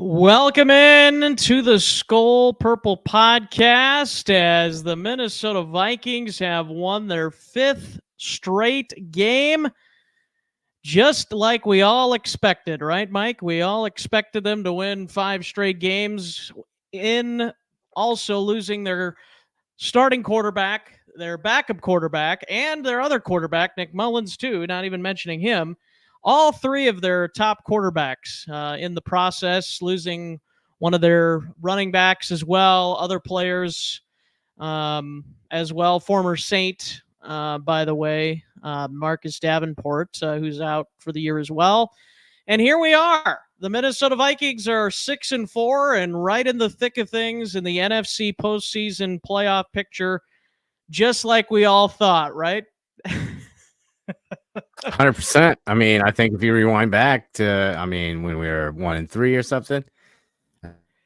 Welcome in to the Skol Purple podcast as the Minnesota Vikings have won their fifth straight game, just like we all expected, right, Mike? We all expected them to win five straight games in also losing their starting quarterback, their backup quarterback, and their other quarterback, Nick Mullins, too, not even mentioning him. All three of their top quarterbacks in the process, losing one of their running backs as well, other players as well. Former Saint, by the way, Marcus Davenport, who's out for the year as well. And here we are. The Minnesota Vikings are 6-4 and right in the thick of things in the NFC postseason playoff picture, just like we all thought, right? 100%. I mean, I think if you rewind back to, when we were 1-3 or something,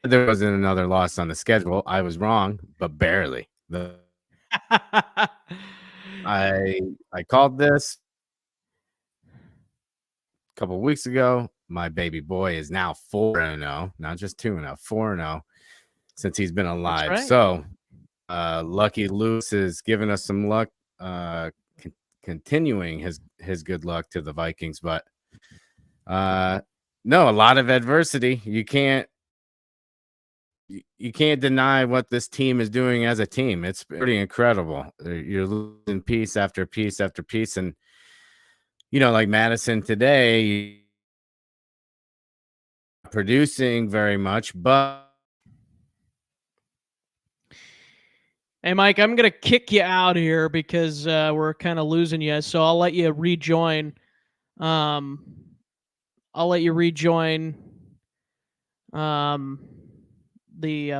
there wasn't another loss on the schedule. I was wrong, but barely. I called this a couple of weeks ago. My baby boy is now 4-0, not just 2-0, 4-0 since he's been alive. Right. So, Lucky Luce is giving us some luck, continuing his good luck to the Vikings, but no, a lot of adversity. You can't deny what this team is doing as a team. It's pretty incredible. You're losing piece after piece after piece, and like Madison today, producing very much, but hey, Mike, I'm going to kick you out here because we're kind of losing you. So I'll let you rejoin. I'll let you rejoin the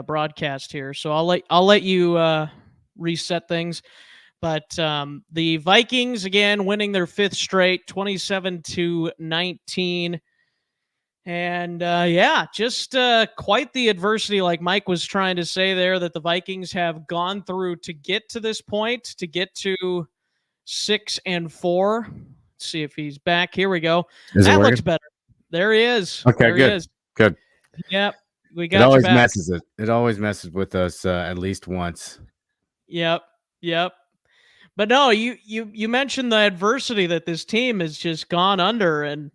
broadcast here. So I'll let you reset things. But the Vikings, again, winning their fifth straight, 27-19. And just quite the adversity, like Mike was trying to say there, that the Vikings have gone through to get to this point, to get to 6-4. Let's see if he's back. Here we go. That looks better. There he is. Okay, there good. He is. Good. Yep. We got it always you back. messes it. It always messes with us at least once. Yep. But no, you mentioned the adversity that this team has just gone under, and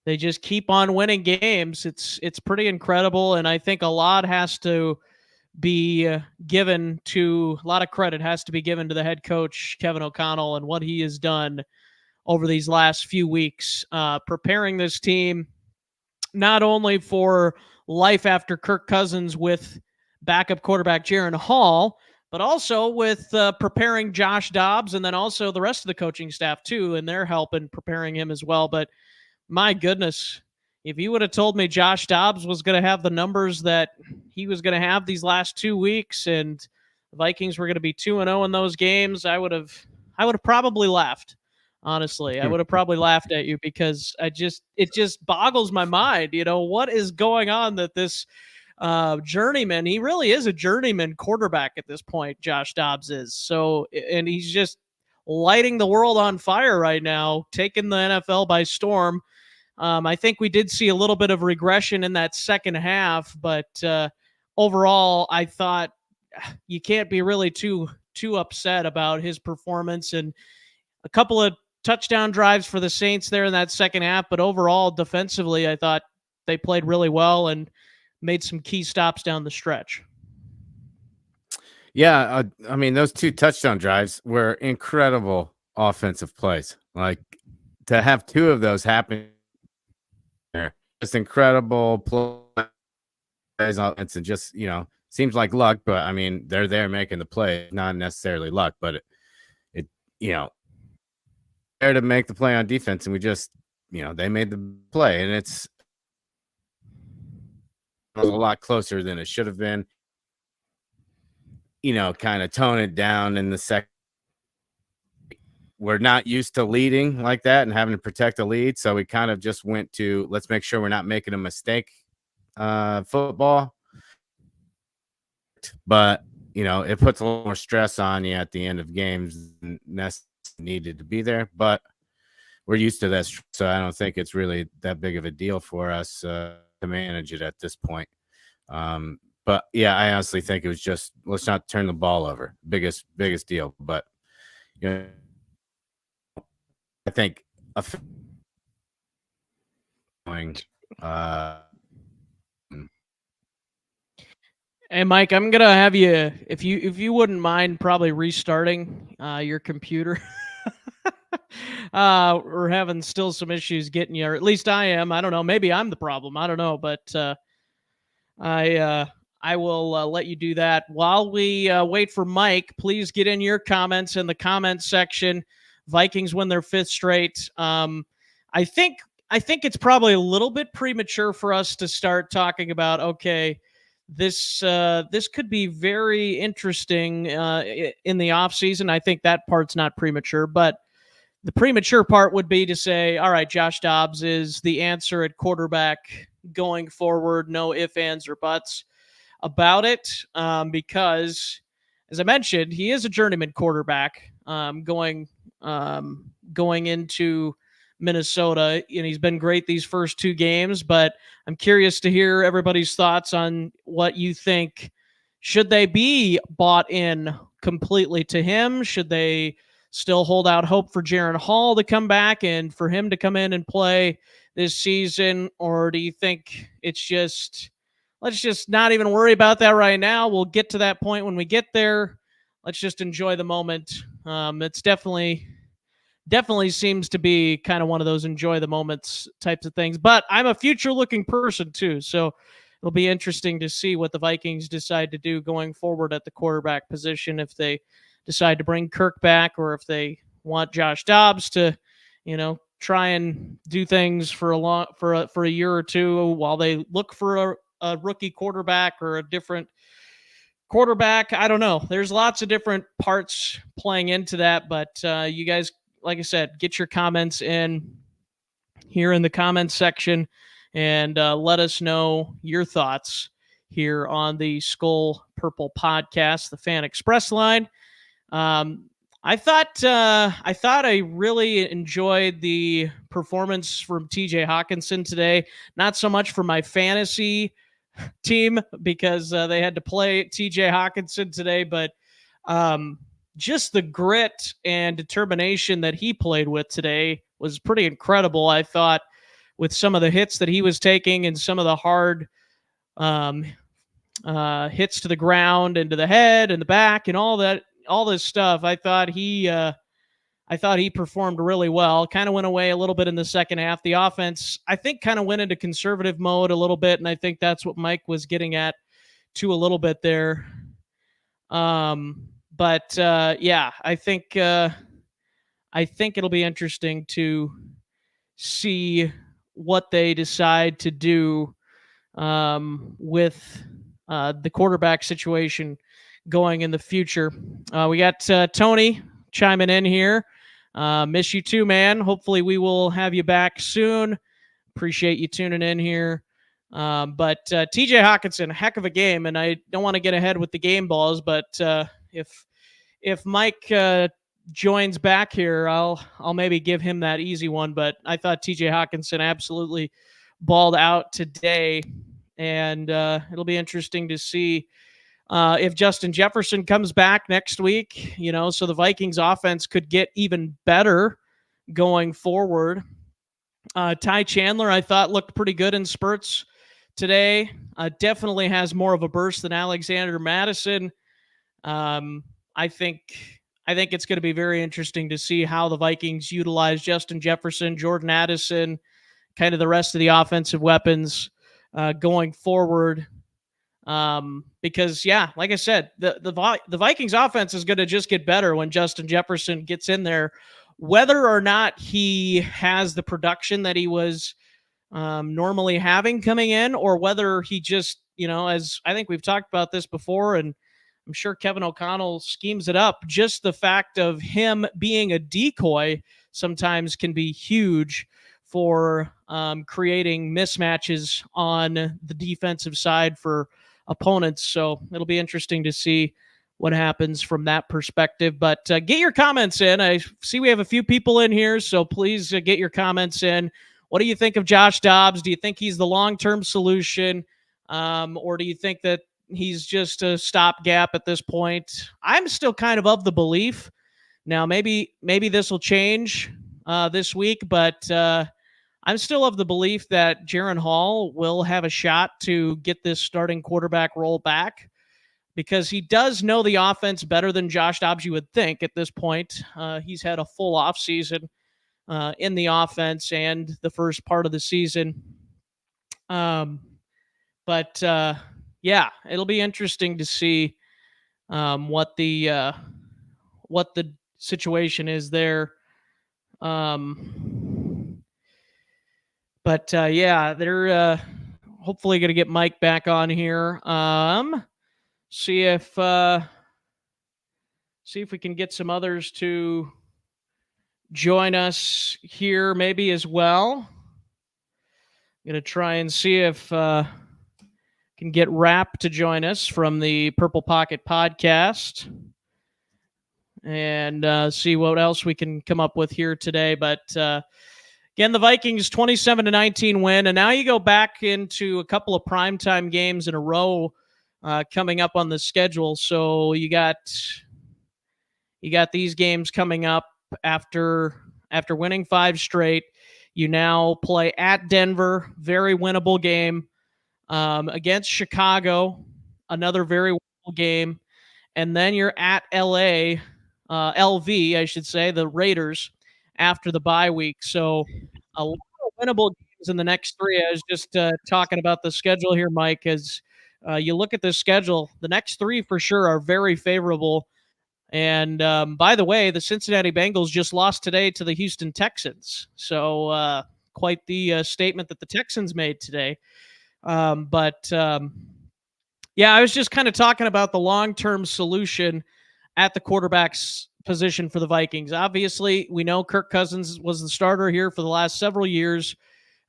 they just keep on winning games. It's pretty incredible, and I think a lot has to be given to a lot of credit has to be given to the head coach Kevin O'Connell and what he has done over these last few weeks, preparing this team not only for life after Kirk Cousins with backup quarterback Jaron Hall, but also with preparing Josh Dobbs, and then also the rest of the coaching staff too, and their help in preparing him as well. But my goodness, if you would have told me Josh Dobbs was going to have the numbers that he was going to have these last 2 weeks, and the Vikings were going to be 2-0 in those games, I would have probably laughed. Honestly, I would have probably laughed at you because it just boggles my mind. What is going on that this journeyman, he really is a journeyman quarterback at this point, Josh Dobbs is. So, and he's just lighting the world on fire right now, taking the NFL by storm. I think we did see a little bit of regression in that second half, but overall, I thought you can't be really too upset about his performance, and a couple of touchdown drives for the Saints there in that second half. But overall, defensively, I thought they played really well and made some key stops down the stretch. Yeah, those two touchdown drives were incredible offensive plays. Like, to have two of those happen there, just incredible plays, and just seems like luck, but they're there making the play, not necessarily luck, but it there to make the play on defense, and we just they made the play, and it was a lot closer than it should have been. Kind of tone it down in the second. We're not used to leading like that and having to protect a lead, so we kind of just went to, let's make sure we're not making a mistake football. But it puts a little more stress on you at the end of games than needed to be there, but we're used to this, so I don't think it's really that big of a deal for us. to manage it at this point. But yeah, I honestly think it was just let's not turn the ball over. Biggest deal. But you know, I think a going uh Hey Mike, I'm gonna have you, if you wouldn't mind, probably restarting your computer. We're having still some issues getting you, or at least I am. I don't know. Maybe I'm the problem. I don't know, but I uh, I will let you do that while we wait for Mike. Please get in your comments in the comments section. Vikings win their fifth straight. I think I think it's probably a little bit premature for us to start talking about, okay, this could be very interesting in the off season. I think that part's not premature, but the premature part would be to say, all right, Josh Dobbs is the answer at quarterback going forward. No ifs, ands, or buts about it, because, as I mentioned, he is a journeyman quarterback going into Minnesota, and he's been great these first two games. But I'm curious to hear everybody's thoughts on what you think. Should they be bought in completely to him? Should they still hold out hope for Jaron Hall to come back and for him to come in and play this season? Or do you think it's just, let's just not even worry about that right now? We'll get to that point when we get there. Let's just enjoy the moment. It's definitely seems to be kind of one of those enjoy the moments types of things. But I'm a future looking person too, so it'll be interesting to see what the Vikings decide to do going forward at the quarterback position, if they decide to bring Kirk back or if they want Josh Dobbs to, try and do things for a year or two while they look for a rookie quarterback or a different quarterback. I don't know. There's lots of different parts playing into that, but you guys, like I said, get your comments in here in the comments section and let us know your thoughts here on the Skol Purple podcast, the Fan Express line. I thought I really enjoyed the performance from TJ Hawkinson today. Not so much for my fantasy team because they had to play TJ Hawkinson today, but just the grit and determination that he played with today was pretty incredible. I thought, with some of the hits that he was taking and some of the hard hits to the ground and to the head and the back and all this stuff, I thought he performed really well. Kind of went away a little bit in the second half. The offense, I think, kind of went into conservative mode a little bit, and I think that's what Mike was getting at too a little bit there. But yeah, I think it'll be interesting to see what they decide to do with the quarterback situation going in the future. We got Tony chiming in here. Miss you too, man. Hopefully we will have you back soon. Appreciate you tuning in here. But TJ Hawkinson, heck of a game, and I don't want to get ahead with the game balls, but if Mike joins back here, I'll maybe give him that easy one. But I thought TJ Hawkinson absolutely balled out today, and it'll be interesting to see if Justin Jefferson comes back next week. So the Vikings offense could get even better going forward. Ty Chandler, I thought, looked pretty good in spurts today. Definitely has more of a burst than Alexander Madison. I think it's going to be very interesting to see how the Vikings utilize Justin Jefferson, Jordan Addison, kind of the rest of the offensive weapons going forward. Because, yeah, like I said, the Vikings offense is going to just get better when Justin Jefferson gets in there, whether or not he has the production that he was normally having coming in, or whether he just, as I think we've talked about this before, and I'm sure Kevin O'Connell schemes it up, just the fact of him being a decoy sometimes can be huge for creating mismatches on the defensive side for opponents. So it'll be interesting to see what happens from that perspective. But get your comments in. I see we have a few people in here, so please get your comments in. What do you think of Josh Dobbs? Do you think he's the long-term solution, or do you think that he's just a stopgap at this point? I'm still kind of the belief. Now, maybe this will change this week, but I'm still of the belief that Jaron Hall will have a shot to get this starting quarterback role back because he does know the offense better than Josh Dobbs, you would think at this point. He's had a full offseason in the offense and the first part of the season. Um, but yeah, it'll be interesting to see what the situation is there. But yeah, they're hopefully going to get Mike back on here. See if see if we can get some others to join us here, maybe as well. I'm gonna try and see if can get Rap to join us from the Purple Pocket Podcast, and see what else we can come up with here today. But again, the Vikings 27-19 win, and now you go back into a couple of primetime games in a row coming up on the schedule. So you got these games coming up after winning 5 straight. You now play at Denver, very winnable game, against Chicago, another very winnable game, and then you're at LA, LV, I should say, the Raiders after the bye week. So a lot of winnable games in the next 3. I was just talking about the schedule here, Mike, as you look at the schedule, the next 3 for sure are very favorable. And by the way, the Cincinnati Bengals just lost today to the Houston Texans. So quite the statement that the Texans made today. But yeah, I was just kind of talking about the long-term solution at the quarterback's position for the Vikings. Obviously, we know Kirk Cousins was the starter here for the last several years.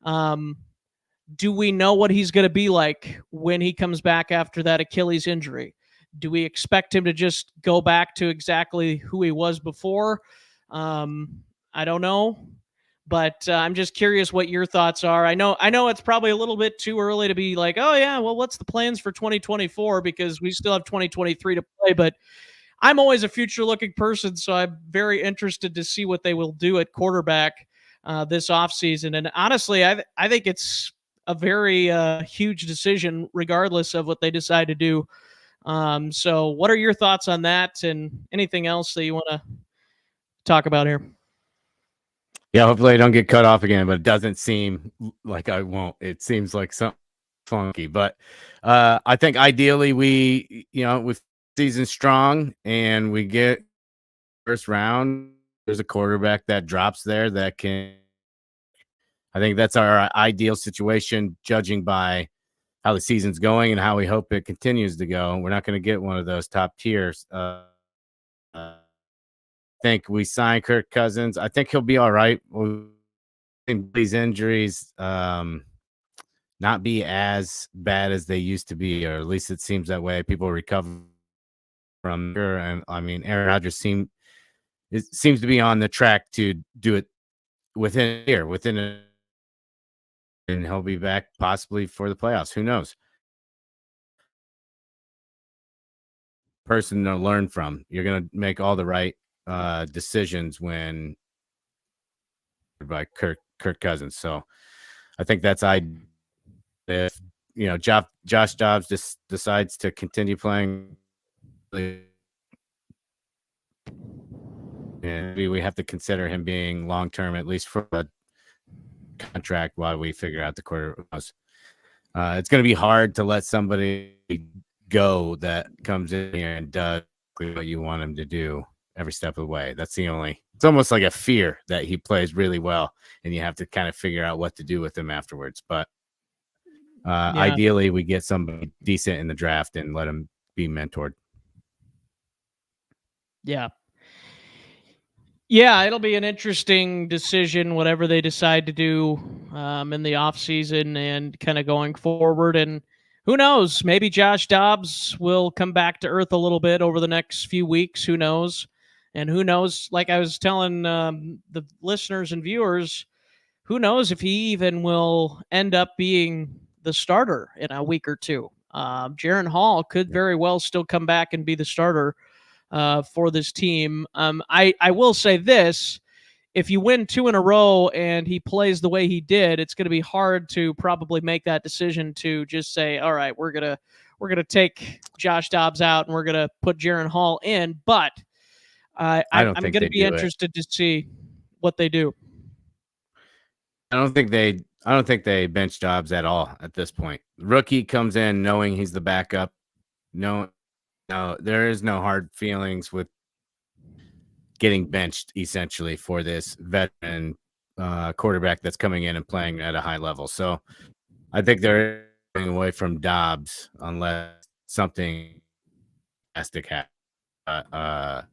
Do we know what he's going to be like when he comes back after that Achilles injury? Do we expect him to just go back to exactly who he was before? I don't know, but I'm just curious what your thoughts are. I know it's probably a little bit too early to be like, oh yeah, well, what's the plans for 2024? Because we still have 2023 to play. But I'm always a future-looking person, so I'm very interested to see what they will do at quarterback this offseason. And honestly, I think it's a very huge decision, regardless of what they decide to do. So what are your thoughts on that and anything else that you want to talk about here? Yeah, hopefully I don't get cut off again, but it doesn't seem like I won't. It seems like something funky. But I think ideally we, with season strong and we get first round, there's a quarterback that drops there that can. I think that's our ideal situation, judging by how the season's going and how we hope it continues to go. We're not going to get one of those top tiers. I think we sign Kirk Cousins. I think he'll be all right. These injuries not be as bad as they used to be, or at least it seems that way. People recover from there, and I mean, Aaron Rodgers seems to be on the track to do it within a year, and he'll be back possibly for the playoffs. Who knows? Person to learn from. You're going to make all the right decisions when by Kirk Cousins. So I think that's if Josh Dobbs just decides to continue playing, and we have to consider him being long term, at least for a contract, while we figure out the quarter. It's going to be hard to let somebody go that comes in here and does what you want him to do every step of the way. It's almost like a fear that he plays really well and you have to kind of figure out what to do with him afterwards. But ideally we get somebody decent in the draft and let him be mentored. Yeah, it'll be an interesting decision, whatever they decide to do in the offseason and kind of going forward. And who knows? Maybe Josh Dobbs will come back to earth a little bit over the next few weeks. Who knows? And who knows? Like I was telling the listeners and viewers, who knows if he even will end up being the starter in a week or two. Jaron Hall could very well still come back and be the starter for this team. I will say this: if you win two in a row and he plays the way he did, it's going to be hard to probably make that decision to just say, all right, we're gonna take Josh Dobbs out and we're gonna put Jaron Hall in. But I don't I'm think going to they be do it. interested to see what they do. I don't think they bench Dobbs at all at this point. Rookie comes in knowing he's the backup. No, no, there is no hard feelings with getting benched essentially for this veteran quarterback that's coming in and playing at a high level. So I think they're going away from Dobbs unless something drastic happens. I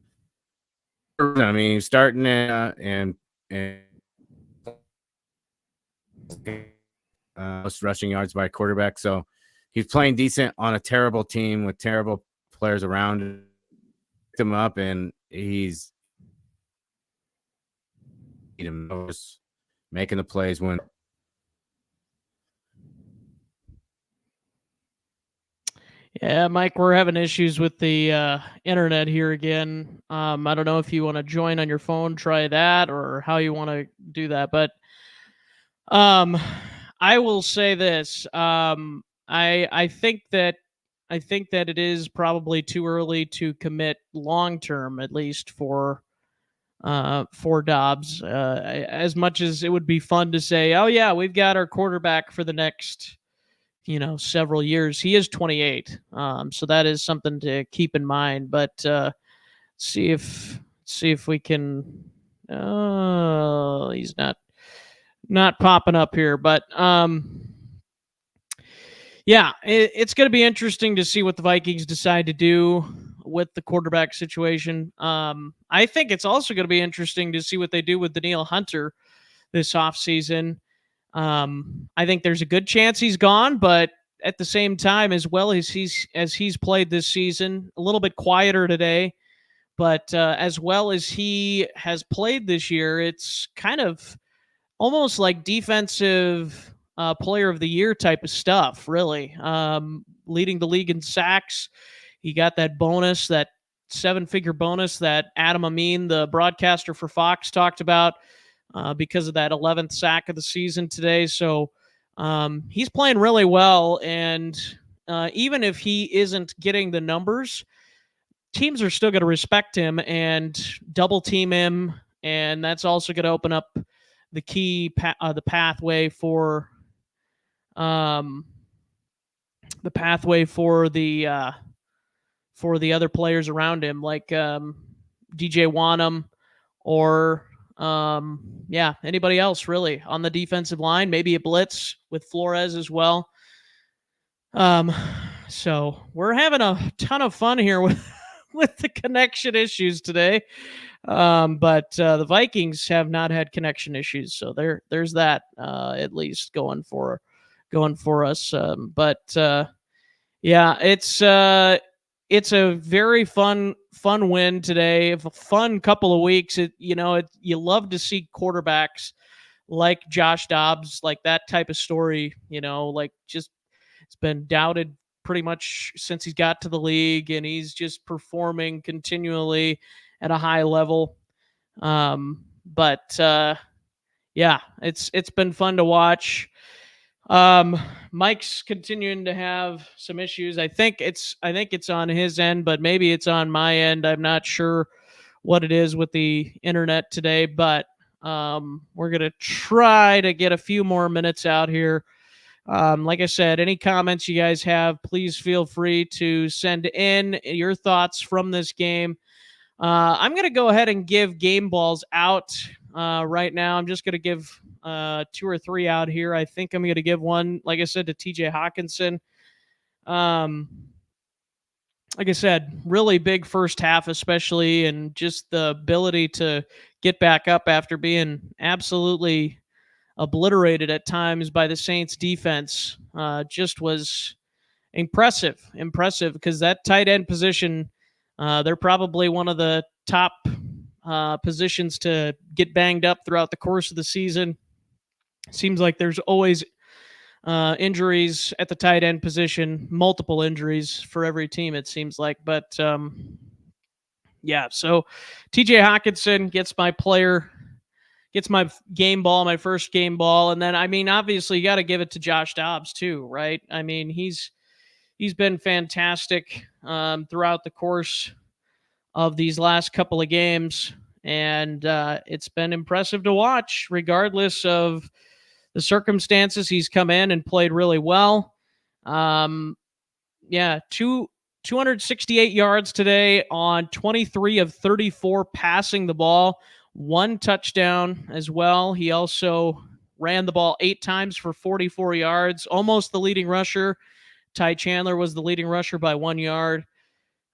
mean, starting and most rushing yards by a quarterback. So he's playing decent on a terrible team with terrible players around him up, and he's making the plays when. Yeah, Mike, we're having issues with the internet here again. I don't know if you want to join on your phone, try that, or how you want to do that. But um, I will say this: I think that it is probably too early to commit long term, at least for Dobbs. As much as it would be fun to say, oh yeah, we've got our quarterback for the next several years. He is 28, so that is something to keep in mind. But see if we can. Oh, he's not popping up here, but yeah, it's going to be interesting to see what the Vikings decide to do with the quarterback situation. I think it's also going to be interesting to see what they do with Danielle Hunter this offseason. I think there's a good chance he's gone, but at the same time, as well as he's played this season, a little bit quieter today, but as well as he has played this year, it's kind of almost like defensive player of the year type of stuff, really. Leading the league in sacks. He got that bonus, that 7-figure bonus that Adam Amin, the broadcaster for Fox, talked about because of that 11th sack of the season today. So he's playing really well. And even if he isn't getting the numbers, teams are still going to respect him and double team him. And that's also going to open up the pathway um, for the other players around him, like DJ Wanham or yeah, anybody else really on the defensive line. Maybe a blitz with Flores as well. Um, so we're having a ton of fun here with with the connection issues today. But the Vikings have not had connection issues, so there's that at least going for us. But yeah, it's a very fun win today. A fun couple of weeks. You love to see quarterbacks like Josh Dobbs, like that type of story. Like just it's been doubted pretty much since he's got to the league, and he's just performing continually at a high level. But yeah, it's been fun to watch. Mike's continuing to have some issues. I think it's on his end, but maybe it's on my end. I'm not sure what it is with the internet today, but we're gonna try to get a few more minutes out here. Like I said, any comments you guys have, please feel free to send in your thoughts from this game. I'm going to go ahead and give game balls out right now. I'm just going to give 2 or 3 out here. I think I'm going to give one, like I said, to TJ Hawkinson. Um, like I said, really big first half, especially, and just the ability to get back up after being absolutely obliterated at times by the Saints defense just was impressive because that tight end position, they're probably one of the top positions to get banged up throughout the course of the season. Seems like there's always injuries at the tight end position, multiple injuries for every team, it seems like. But yeah, so TJ Hawkinson gets my game ball, my first game ball. And then, I mean, obviously, you got to give it to Josh Dobbs, too, right? I mean, he's been fantastic throughout the course of these last couple of games. And it's been impressive to watch, regardless of the circumstances. He's come in and played really well. Yeah, 268 yards today on 23 of 34 passing the ball, one touchdown as well. He also ran the ball 8 times for 44 yards, almost the leading rusher. Ty Chandler was the leading rusher by 1 yard.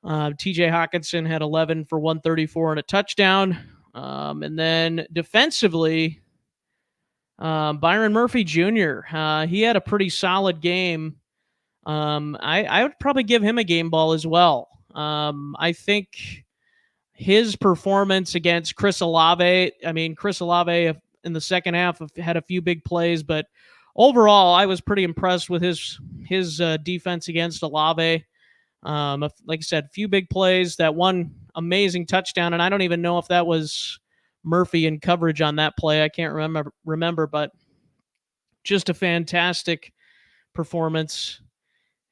TJ Hawkinson had 11 for 134 and a touchdown. And then defensively, Byron Murphy Jr., he had a pretty solid game. I would probably give him a game ball as well. I think his performance against Chris Olave, I mean, Chris Olave in the second half had a few big plays, but overall, I was pretty impressed with his defense against Olave. Like I said, a few big plays, that one amazing touchdown, and I don't even know if that was Murphy in coverage on that play. I can't remember, but just a fantastic performance.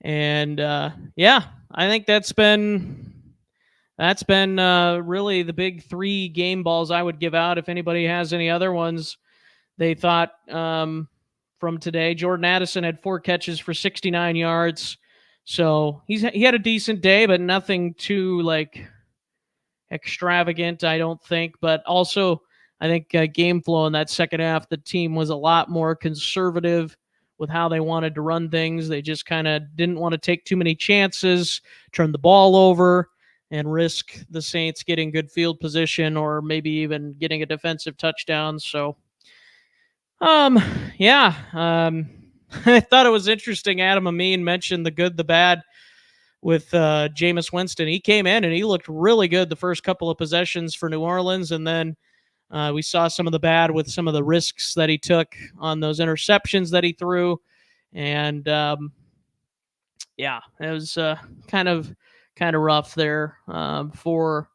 And yeah, I think that's been really the big 3 game balls I would give out. If anybody has any other ones they thought from today, Jordan Addison had 4 catches for 69 yards. So he had a decent day, but nothing too extravagant, I don't think. But also, I think game flow in that second half, the team was a lot more conservative with how they wanted to run things. They just kind of didn't want to take too many chances, turn the ball over, and risk the Saints getting good field position or maybe even getting a defensive touchdown. So, yeah, I thought it was interesting. Adam Amin mentioned the good, the bad with Jameis Winston. He came in and he looked really good the first couple of possessions for New Orleans, and then we saw some of the bad with some of the risks that he took on those interceptions that he threw, and yeah, it was kind of rough there for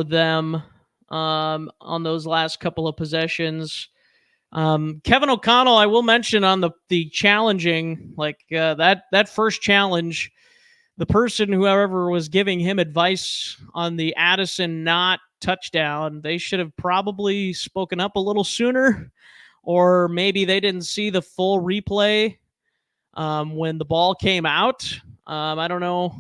them on those last couple of possessions. Kevin O'Connell, I will mention on the challenging, that first challenge, the person, whoever was giving him advice on the Addison not touchdown, they should have probably spoken up a little sooner, or maybe they didn't see the full replay when the ball came out. I don't know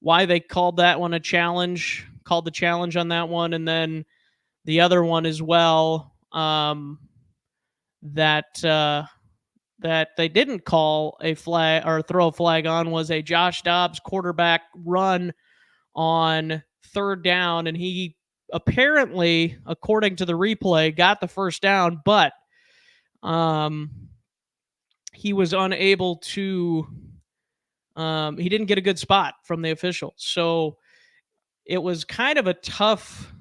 why they called that one a challenge, called the challenge on that one, and then the other one as well, that they didn't call a flag or throw a flag on, was a Josh Dobbs quarterback run on third down, and he apparently, according to the replay, got the first down, but he was unable to. He didn't get a good spot from the officials, so it was kind of a tough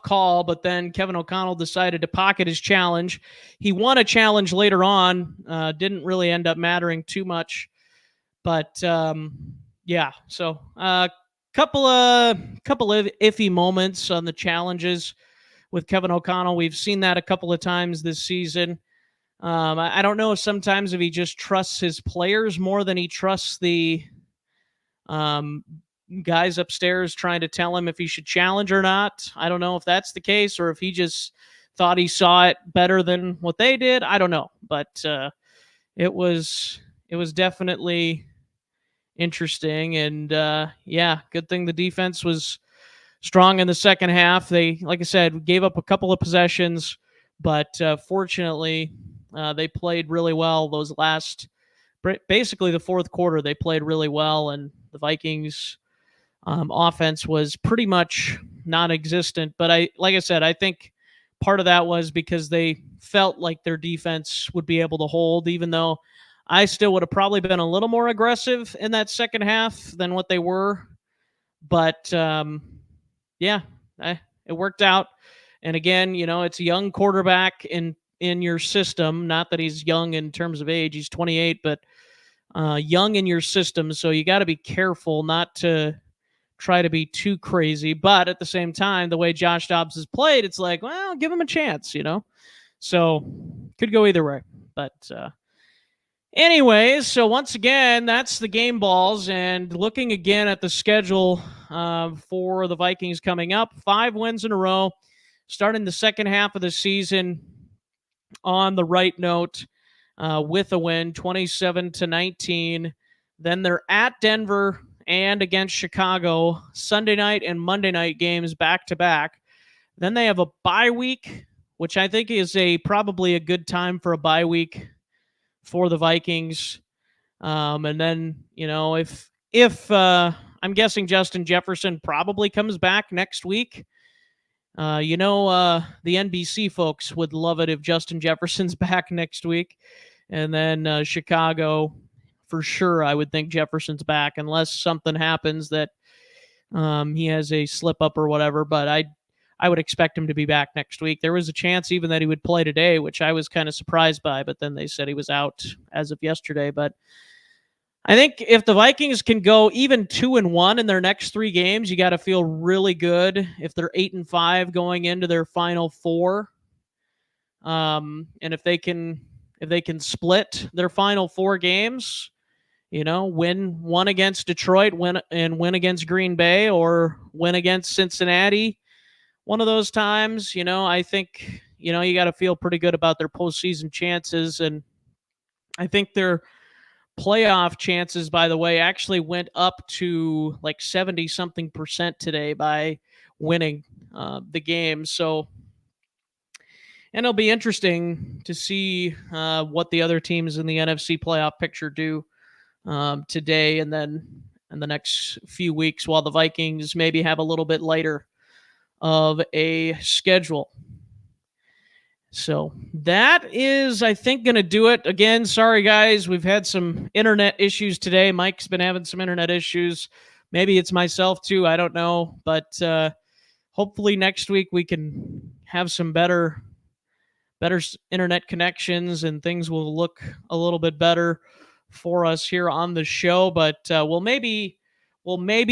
call. But then Kevin O'Connell decided to pocket his challenge. He won a challenge later on. Didn't really end up mattering too much, but yeah. So couple of iffy moments on the challenges with Kevin O'Connell. We've seen that a couple of times this season. I don't know if sometimes if he just trusts his players more than he trusts the guys upstairs trying to tell him if he should challenge or not. I don't know if that's the case, or if he just thought he saw it better than what they did. I don't know, but it was definitely interesting. And yeah, good thing the defense was strong in the second half. They, like I said, gave up a couple of possessions, but fortunately, they played really well those last, basically the fourth quarter. They played really well, and the Vikings offense was pretty much non-existent. But like I said, I think part of that was because they felt like their defense would be able to hold, even though I still would have probably been a little more aggressive in that second half than what they were. But yeah, it worked out. And again, it's a young quarterback in in your system. Not that he's young in terms of age; he's 28, but young in your system. So you got to be careful not to try to be too crazy. But at the same time, the way Josh Dobbs has played, it's like, well, give him a chance, you know? So could go either way. But anyways, so once again, that's the game balls. And looking again at the schedule for the Vikings coming up, 5 wins in a row, starting the second half of the season on the right note with a win, 27-19. Then they're at Denver and against Chicago, Sunday night and Monday night games back to back. Then they have a bye week, which I think is probably a good time for a bye week for the Vikings. And then, if I'm guessing Justin Jefferson probably comes back next week. The NBC folks would love it if Justin Jefferson's back next week. And then Chicago, for sure, I would think Jefferson's back unless something happens that he has a slip up or whatever. But I would expect him to be back next week. There was a chance even that he would play today, which I was kind of surprised by. But then they said he was out as of yesterday. But I think if the Vikings can go even 2-1 in their next 3 games, you got to feel really good. If they're 8-5 going into their final 4, and if they can split their final 4 games, win one against Detroit, win against Green Bay, or win against Cincinnati, one of those times, I think you got to feel pretty good about their postseason chances, and I think they're playoff chances, by the way, actually went up to like 70 something percent today by winning the game. So, and it'll be interesting to see what the other teams in the NFC playoff picture do today and then in the next few weeks, while the Vikings maybe have a little bit lighter of a schedule. So that is, I think, going to do it. Again, sorry, guys. We've had some internet issues today. Mike's been having some internet issues. Maybe it's myself, too. I don't know. But hopefully next week we can have some better internet connections and things will look a little bit better for us here on the show. But we'll maybe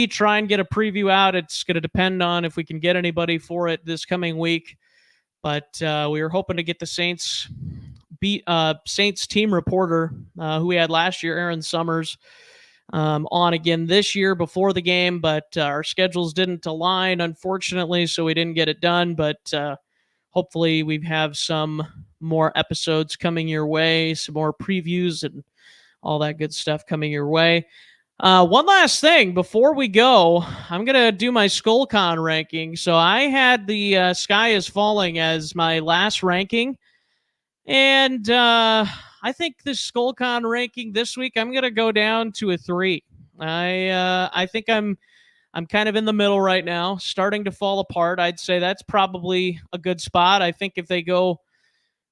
try and get a preview out. It's going to depend on if we can get anybody for it this coming week. But we were hoping to get the Saints team reporter who we had last year, Aaron Summers, on again this year before the game. But our schedules didn't align, unfortunately, so we didn't get it done. But hopefully we have some more episodes coming your way, some more previews and all that good stuff coming your way. One last thing before we go, I'm going to do my SkolCon ranking. So I had the Sky is Falling as my last ranking. And I think the SkolCon ranking this week, I'm going to go down to a 3. I think I'm kind of in the middle right now, starting to fall apart. I'd say that's probably a good spot. I think if they go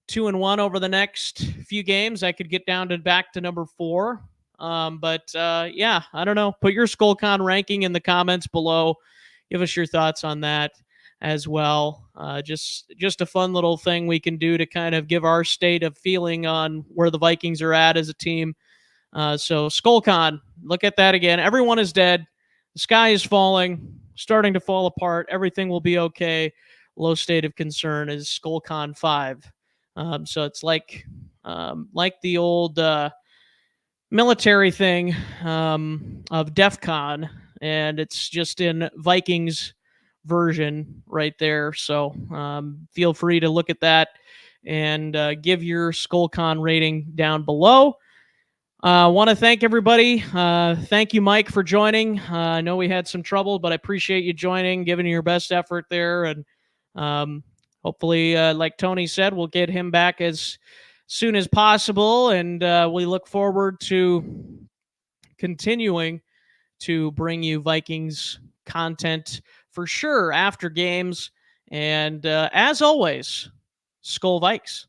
2-1 over the next few games, I could get down to back to number 4. Yeah, I don't know. Put your SkolCon ranking in the comments below. Give us your thoughts on that as well. Just a fun little thing we can do to kind of give our state of feeling on where the Vikings are at as a team. So SkolCon, look at that again. Everyone is dead. The sky is falling, starting to fall apart. Everything will be okay. Low state of concern is SkolCon 5. So it's like the old military thing of DEF CON, and it's just in Vikings version right there. So feel free to look at that and give your SkolCon rating down below. I want to thank everybody. Thank you, Mike, for joining. I know we had some trouble, but I appreciate you joining, giving your best effort there. And hopefully, like Tony said, we'll get him back as soon as possible. And we look forward to continuing to bring you Vikings content for sure after games. And as always, Skol Vikes.